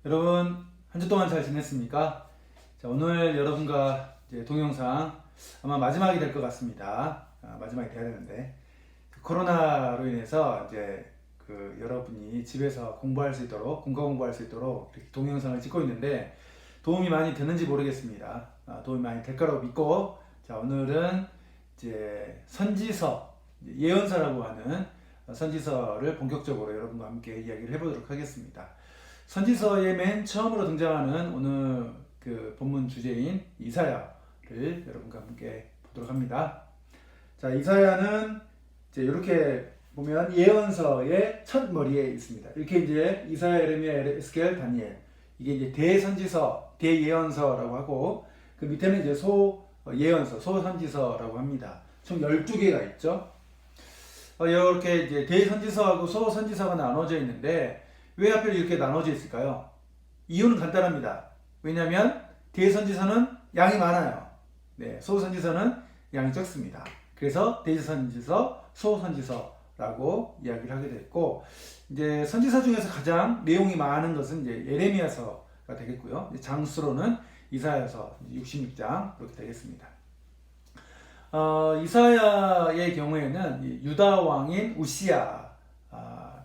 여러분 한 주 동안 잘 지냈습니까? 자, 오늘 여러분과 이제 동영상 아마 마지막이 될 것 같습니다. 마지막이 돼야 되는데 코로나로 인해서 이제 여러분이 집에서 공부할 수 있도록 공과 공부할 수 있도록 이렇게 동영상을 찍고 있는데 도움이 많이 되는지 모르겠습니다. 도움이 많이 될 거라고 믿고 자 오늘은 이제 선지서 예언서라고 하는 선지서를 본격적으로 여러분과 함께 이야기를 해보도록 하겠습니다. 선지서의 맨 처음으로 등장하는 오늘 본문 주제인 이사야를 여러분과 함께 보도록 합니다. 자, 이사야는 이제 이렇게 보면 예언서의 첫 머리에 있습니다. 이렇게 이제 이사야, 예레미야, 에스겔, 다니엘 이게 이제 대선지서, 대예언서라고 하고 그 밑에는 이제 소예언서, 소선지서라고 합니다. 총 12개가 있죠. 이렇게 이제 대선지서하고 소선지서가 나눠져 있는데 왜 하필 이렇게 나눠져 있을까요? 이유는 간단합니다. 왜냐하면 대선지서는 양이 많아요. 네, 소선지서는 양이 적습니다. 그래서 대선지서, 소선지서라고 이야기를 하게 됐고, 이제 선지서 중에서 가장 내용이 많은 것은 이제 예레미야서가 되겠고요. 장수로는 이사야서 66장 그렇게 되겠습니다. 이사야의 경우에는 유다 왕인 우시야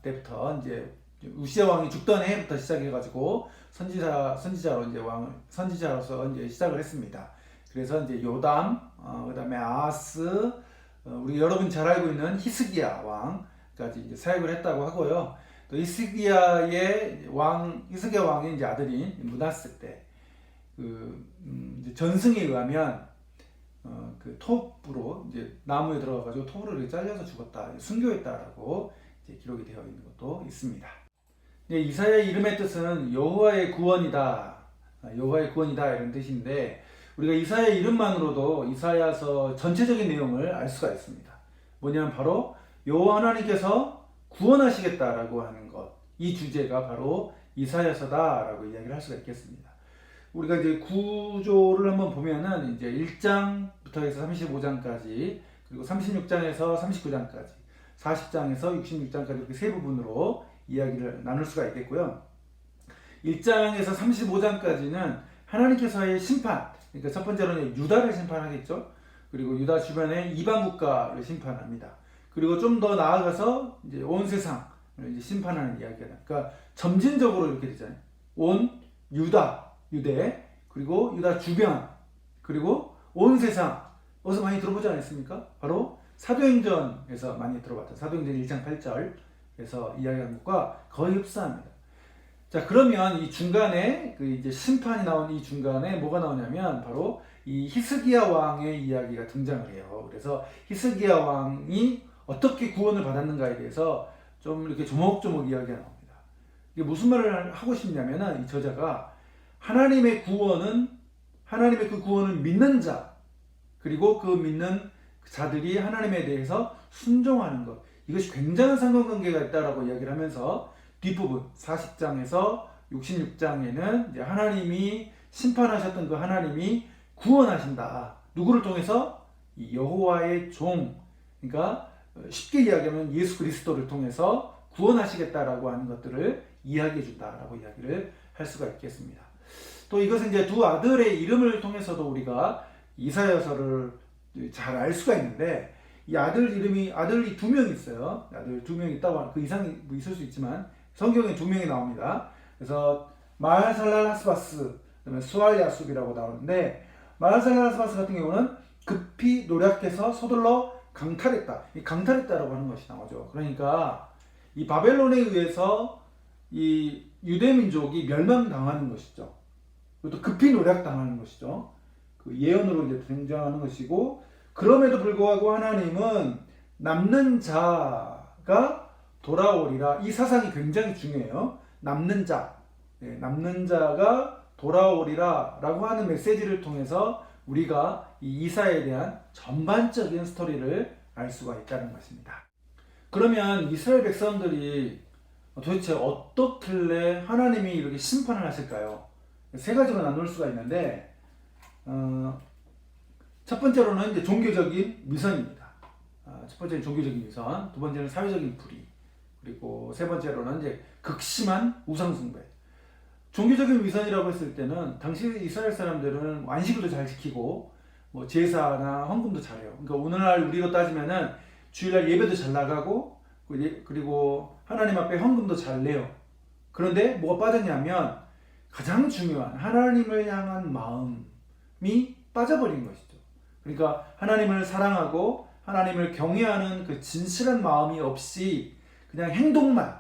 때부터 이제 우시야 왕이 죽던 해부터 시작해가지고 선지자로 이제 선지자로서 이제 시작을 했습니다. 그래서 이제 요담, 그다음에 아하스, 우리 여러분 잘 알고 있는 히스기야 왕까지 이제 사역을 했다고 하고요. 또 히스기야 왕의 이제 아들인 므낫세 때 이제 전승에 의하면 톱으로 이제 나무에 들어가가지고 톱으로 이렇게 잘려서 죽었다, 순교했다라고 이제 기록이 되어 있는 것도 있습니다. 이사야의 이름의 뜻은 여호와의 구원이다, 여호와의 구원이다 이런 뜻인데 우리가 이사야의 이름만으로도 이사야서 전체적인 내용을 알 수가 있습니다. 뭐냐면 바로 여호와 하나님께서 구원하시겠다라고 하는 것, 이 주제가 바로 이사야서다라고 이야기를 할 수가 있겠습니다. 우리가 이제 구조를 한번 보면은 이제 1장부터 해서 35장까지 그리고 36장에서 39장까지 40장에서 66장까지 이렇게 세 부분으로 이야기를 나눌 수가 있겠고요. 1장에서 35장까지는 하나님께서의 심판, 그러니까 첫 번째로는 유다를 심판하겠죠. 그리고 유다 주변의 이방 국가를 심판합니다. 그리고 좀 더 나아가서 이제 온 세상을 이제 심판하는 이야기가 그러니까 점진적으로 이렇게 되잖아요. 온 유대, 그리고 유다 주변, 그리고 온 세상. 어디서 많이 들어보지 않았습니까? 바로 사도행전에서 많이 들어봤죠. 사도행전 1장 8절에서 이야기한 것과 거의 흡사합니다. 자, 그러면 이 중간에 이제 심판이 나온 이 중간에 뭐가 나오냐면 바로 이 히스기야 왕의 이야기가 등장을 해요. 그래서 히스기야 왕이 어떻게 구원을 받았는가에 대해서 좀 이렇게 조목조목 이야기가 나옵니다. 이게 무슨 말을 하고 싶냐면은 이 저자가 하나님의 그 구원을 믿는 자, 그리고 그 믿는 자들이 하나님에 대해서 순종하는 것, 이것이 굉장한 상관관계가 있다라고 이야기를 하면서 뒷부분 40장에서 66장에는 이제 하나님이 심판하셨던 그 하나님이 구원하신다. 누구를 통해서? 이 여호와의 종, 그러니까 쉽게 이야기하면 예수 그리스도를 통해서 구원하시겠다라고 하는 것들을 이야기해 준다라고 이야기를 할 수가 있겠습니다. 또 이것은 이제 두 아들의 이름을 통해서도 우리가 이사야서를 잘 알 수가 있는데 이 아들이 두 명 있어요. 아들 두 명 있다고 그 이상이 뭐 있을 수 있지만 성경에 두 명이 나옵니다. 그래서 마할살랄하스바스, 그다음에 수알야숲이라고 나오는데 마할살랄하스바스 같은 경우는 급히 노력해서 서둘러 강탈했다. 이 강탈했다라고 하는 것이 나오죠. 그러니까 이 바벨론에 의해서 이 유대 민족이 멸망당하는 것이죠. 그것도 급히 노력당하는 것이죠. 그 예언으로 이제 등장하는 것이고, 그럼에도 불구하고 하나님은 남는 자가 돌아오리라. 이 사상이 굉장히 중요해요. 남는 자가 돌아오리라 라고 하는 메시지를 통해서 우리가 이 이사야에 대한 전반적인 스토리를 알 수가 있다는 것입니다. 그러면 이스라엘 백성들이 도대체 어떻길래 하나님이 이렇게 심판을 하실까요? 세 가지로 나눌 수가 있는데, 첫 번째로는 이제 종교적인 미선입니다. 첫 번째는 종교적인 미선, 두 번째는 사회적인 불의, 그리고 세 번째로는 이제 극심한 우상숭배. 종교적인 위선이라고 했을 때는 당시 이스라엘 사람들은 안식일도 잘 지키고 뭐 제사나 헌금도 잘해요. 그러니까 오늘날 우리로 따지면은 주일날 예배도 잘 나가고 그리고 하나님 앞에 헌금도 잘 내요. 그런데 뭐가 빠졌냐면 가장 중요한 하나님을 향한 마음이 빠져버린 것이죠. 그러니까 하나님을 사랑하고 하나님을 경외하는 그 진실한 마음이 없이 그냥 행동만,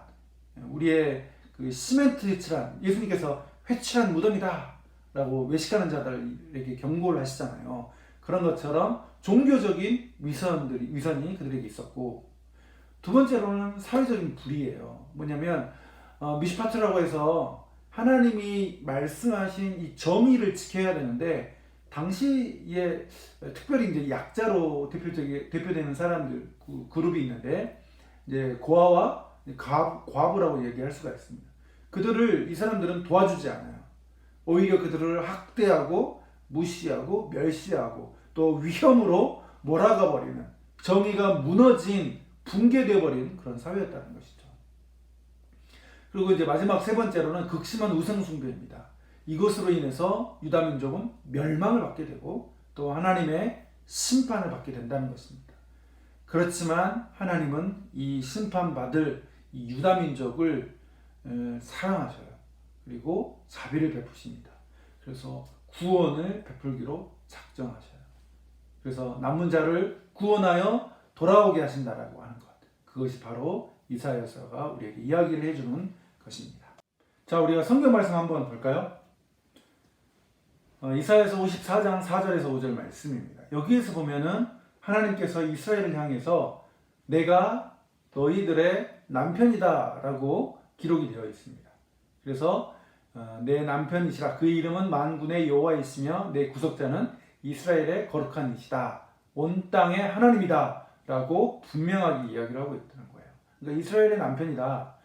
우리의 그 시멘트 칠한, 예수님께서 회칠한 무덤이다 라고 외식하는 자들에게 경고를 하시잖아요. 그런 것처럼 종교적인 위선이 그들에게 있었고, 두 번째로는 사회적인 불의예요. 뭐냐면 미시파트라고 해서 하나님이 말씀하신 이 정의를 지켜야 되는데, 당시에 특별히 이제 약자로 대표되는 사람들 그룹이 있는데, 이제 고아와 과부라고 얘기할 수가 있습니다. 그들을 이 사람들은 도와주지 않아요. 오히려 그들을 학대하고 무시하고 멸시하고 또 위험으로 몰아가 버리는, 정의가 무너진, 붕괴되어 버린 그런 사회였다는 것이죠. 그리고 이제 마지막 세 번째로는 극심한 우상 숭배입니다. 이것으로 인해서 유다 민족은 멸망을 받게 되고 또 하나님의 심판을 받게 된다는 것입니다. 그렇지만 하나님은 이 심판받을 이 유다 민족을 사랑하셔요. 그리고 자비를 베푸십니다. 그래서 구원을 베풀기로 작정하셔요. 그래서 남은 자를 구원하여 돌아오게 하신다라고 하는 것. 그것이 바로 이사야서가 우리에게 이야기를 해주는 것입니다. 자, 우리가 성경 말씀 한번 볼까요? 이사야서 54장 4절에서 5절 말씀입니다. 여기에서 보면은 하나님께서 이스라엘을 향해서 내가 너희들의 남편이다 라고 기록이 되어 있습니다. 그래서 내 남편이시라, 그 이름은 만군의 여호와이시며 내 구속자는 이스라엘의 거룩한 이시다, 온 땅의 하나님이다 라고 분명하게 이야기를 하고 있다는 거예요. 그러니까 이스라엘의 남편이다,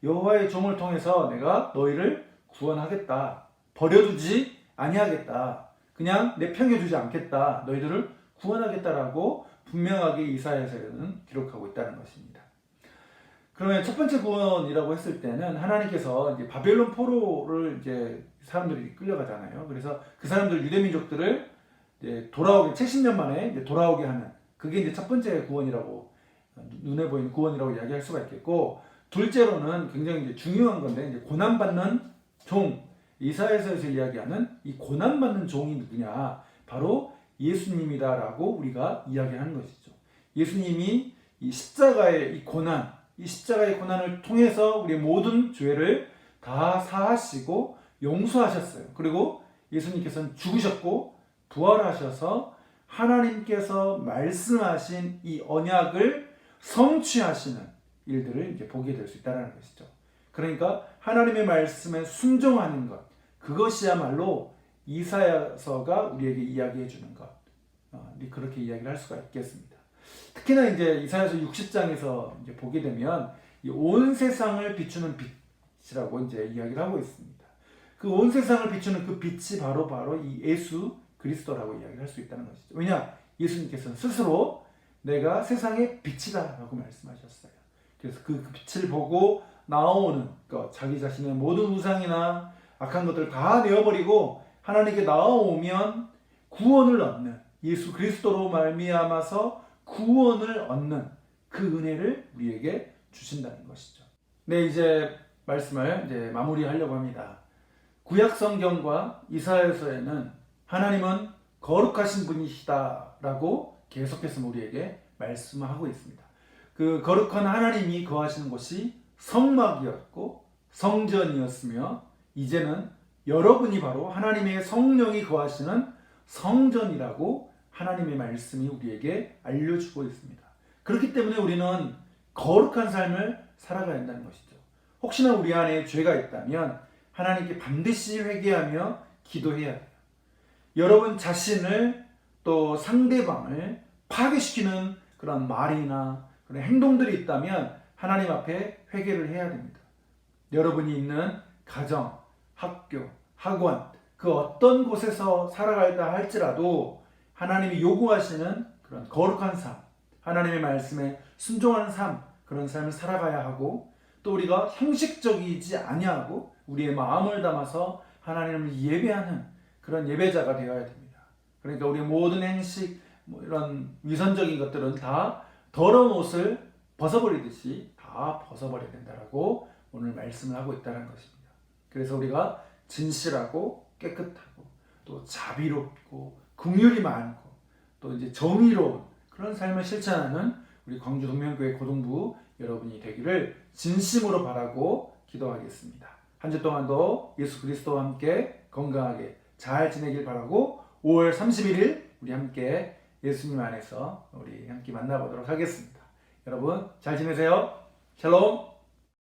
여호와의 종을 통해서 내가 너희를 구원하겠다, 버려두지 아니하겠다, 그냥 내팽겨두지 않겠다, 너희들을 구원하겠다라고 분명하게 이사야서에는 기록하고 있다는 것입니다. 그러면 첫 번째 구원이라고 했을 때는 하나님께서 이제 바벨론 포로를 이제 사람들이 끌려가잖아요. 그래서 그 사람들 유대 민족들을 이제 돌아오게 70년 만에 이제 돌아오게 하는, 그게 이제 첫 번째 구원이라고, 눈에 보이는 구원이라고 이야기할 수가 있겠고, 둘째로는 굉장히 이제 중요한 건데, 이제 고난받는 종, 이사야서에서 이야기하는 이 고난받는 종이 누구냐? 바로 예수님이다라고 우리가 이야기하는 것이죠. 예수님이 이 십자가의 이 십자가의 고난을 통해서 우리의 모든 죄를 다 사하시고 용서하셨어요. 그리고 예수님께서는 죽으셨고 부활하셔서 하나님께서 말씀하신 이 언약을 성취하시는 일들을 이제 보게 될 수 있다는 것이죠. 그러니까 하나님의 말씀에 순종하는 것, 그것이야말로 이사야서가 우리에게 이야기해 주는 것, 그렇게 이야기를 할 수가 있겠습니다. 특히나 이제 이사야서 60장에서 이제 보게 되면 온 세상을 비추는 빛이라고 이제 이야기를 하고 있습니다. 그 온 세상을 비추는 그 빛이 바로 이 예수 그리스도라고 이야기를 할 수 있다는 것이죠. 왜냐? 예수님께서는 스스로 내가 세상의 빛이다라고 말씀하셨어요. 그래서 그 빛을 보고 나오는 것, 자기 자신의 모든 우상이나 악한 것들을 다 내어버리고 하나님께 나아오면 구원을 얻는, 예수 그리스도로 말미암아서 구원을 얻는 그 은혜를 우리에게 주신다는 것이죠. 네, 이제 말씀을 이제 마무리하려고 합니다. 구약 성경과 이사야서에는 하나님은 거룩하신 분이시다라고 계속해서 우리에게 말씀하고 있습니다. 그 거룩한 하나님이 거하시는 곳이 성막이었고 성전이었으며, 이제는 여러분이 바로 하나님의 성령이 거하시는 성전이라고 하나님의 말씀이 우리에게 알려주고 있습니다. 그렇기 때문에 우리는 거룩한 삶을 살아가야 한다는 것이죠. 혹시나 우리 안에 죄가 있다면 하나님께 반드시 회개하며 기도해야 돼요. 여러분 자신을 또 상대방을 파괴시키는 그런 말이나 그런 행동들이 있다면 하나님 앞에 회개를 해야 됩니다. 여러분이 있는 가정, 학교, 학원, 그 어떤 곳에서 살아갈다 할지라도 하나님이 요구하시는 그런 거룩한 삶, 하나님의 말씀에 순종하는 삶, 그런 삶을 살아가야 하고, 또 우리가 형식적이지 아니하고 우리의 마음을 담아서 하나님을 예배하는 그런 예배자가 되어야 됩니다. 그러니까 우리 모든 행식 이런 위선적인 것들은 다 더러운 옷을 벗어버리듯이 다 벗어버려야 된다라고 오늘 말씀을 하고 있다는 것입니다. 그래서 우리가 진실하고 깨끗하고 또 자비롭고 긍휼이 많고 또 이제 정의로운 그런 삶을 실천하는 우리 광주 동명교회 고등부 여러분이 되기를 진심으로 바라고 기도하겠습니다. 한 주 동안도 예수 그리스도와 함께 건강하게 잘 지내길 바라고 5월 31일 우리 함께 예수님 안에서 우리 함께 만나보도록 하겠습니다. 여러분 잘 지내세요. 샬롬.